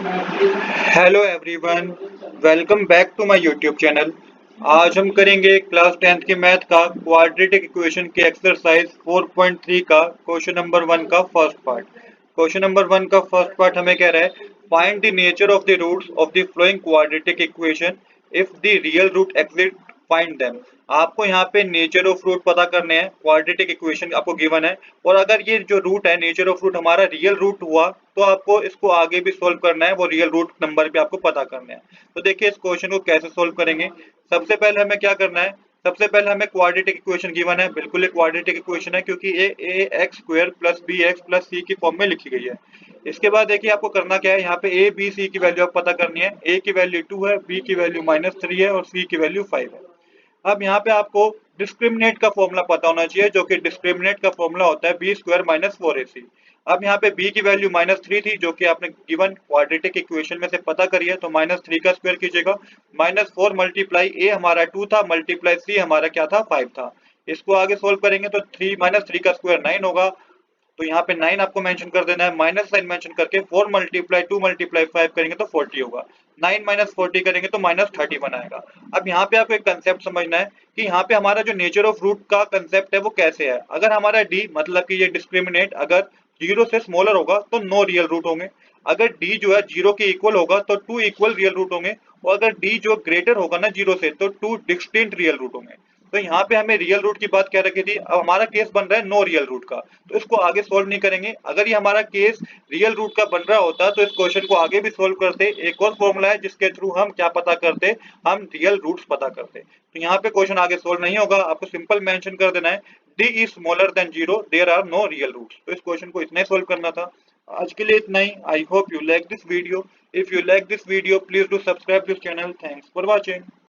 Hello everyone, welcome back to my YouTube channel. आज हम करेंगे क्लास 10th की मैथ का क्वाड्रेटिक इक्वेशन के एक्सरसाइज 4.3 का क्वेश्चन नंबर 1 का फर्स्ट पार्ट। क्वेश्चन नंबर 1 का फर्स्ट पार्ट हमें कह रहा है find the nature of the roots of the following quadratic equation if the real root exist find them. आपको यहाँ पे नेचर ऑफ रूट पता करने हैं, क्वाड्रेटिक इक्वेशन आपको गिवन है और अगर ये जो रूट है नेचर ऑफ रूट हमारा रियल रूट हुआ तो आपको इसको आगे भी सोल्व करना है, वो रियल रूट नंबर भी आपको पता करना है। तो देखिए इस क्वेश्चन को कैसे सोल्व करेंगे। सबसे पहले हमें क्या करना है, सबसे पहले हमें क्वाड्रेटिक इक्वेशन गिवन है, बिल्कुल एक क्वाड्रेटिक इक्वेशन है क्योंकि ये x square plus b x plus c की फॉर्म में लिखी गई है। इसके बाद देखिए आपको करना क्या है, यहाँ पे ए बी सी की वैल्यू आप पता करनी है। ए की वैल्यू 2 है, बी की वैल्यू -3 है और सी की वैल्यू 5 है। अब यहाँ पे आपको डिस्क्रिमिनेट का फॉर्मूला पता होना चाहिए, जो कि डिस्क्रिमिनेट का फॉर्मूला होता है बी स्क्वायर माइनस 4ac। अब यहाँ पे b की वैल्यू -3 थी, जो कि आपने गिवन क्वाड्रेटिक इक्वेशन में से पता करी है, तो -3 का स्क्वायर कीजिएगा। -4 मल्टीप्लाई a हमारा 2 था, मल्टीप्लाई c हमारा क्या था 5 था। इसको आगे सोल्व करेंगे तो 3 -3 का स्क्वायर 9 होगा, तो यहाँ पे 9 आपको मेंशन कर देना है, माइनस साइन मेंशन करके 4 मल्टीप्लाई 2 मल्टीप्लाई 5 करेंगे तो 40 होगा। 9 माइनस 40 करेंगे तो -31 आएगा। अब यहाँ पे आपको एक कंसेप्ट समझना है कि यहाँ पे हमारा जो नेचर ऑफ रूट का कंसेप्ट है वो कैसे है। अगर हमारा d मतलब कि ये डिस्क्रिमिनेट अगर 0 से स्मॉलर होगा तो नो रियल रूट होंगे, अगर d जो है 0 के इक्वल होगा तो 2 इक्वल रियल रूट होंगे, और अगर d जो ग्रेटर होगा ना 0 से तो 2 डिस्टिंक्ट रियल रूट होंगे। तो यहाँ पे हमें रियल रूट की बात क्या रखी थी, अब हमारा केस बन रहा है नो रियल रूट का, तो इसको आगे सोल्व नहीं करेंगे। अगर ये हमारा केस रियल रूट का बन रहा होता तो इस क्वेश्चन को आगे भी सोल्व करते। एक और फॉर्मूला है जिसके थ्रू हम क्या पता करते, हम रियल रूट्स पता करते। तो यहाँ पे क्वेश्चन आगे सोल्व नहीं होगा, आपको सिंपल मेंशन कर देना है d is smaller than 0 there are no real roots. तो इस क्वेश्चन को इतना ही सोल्व करना था। आज के लिए इतना ही। I hope you like this video. If you like this video please do subscribe this channel. Thanks for watching.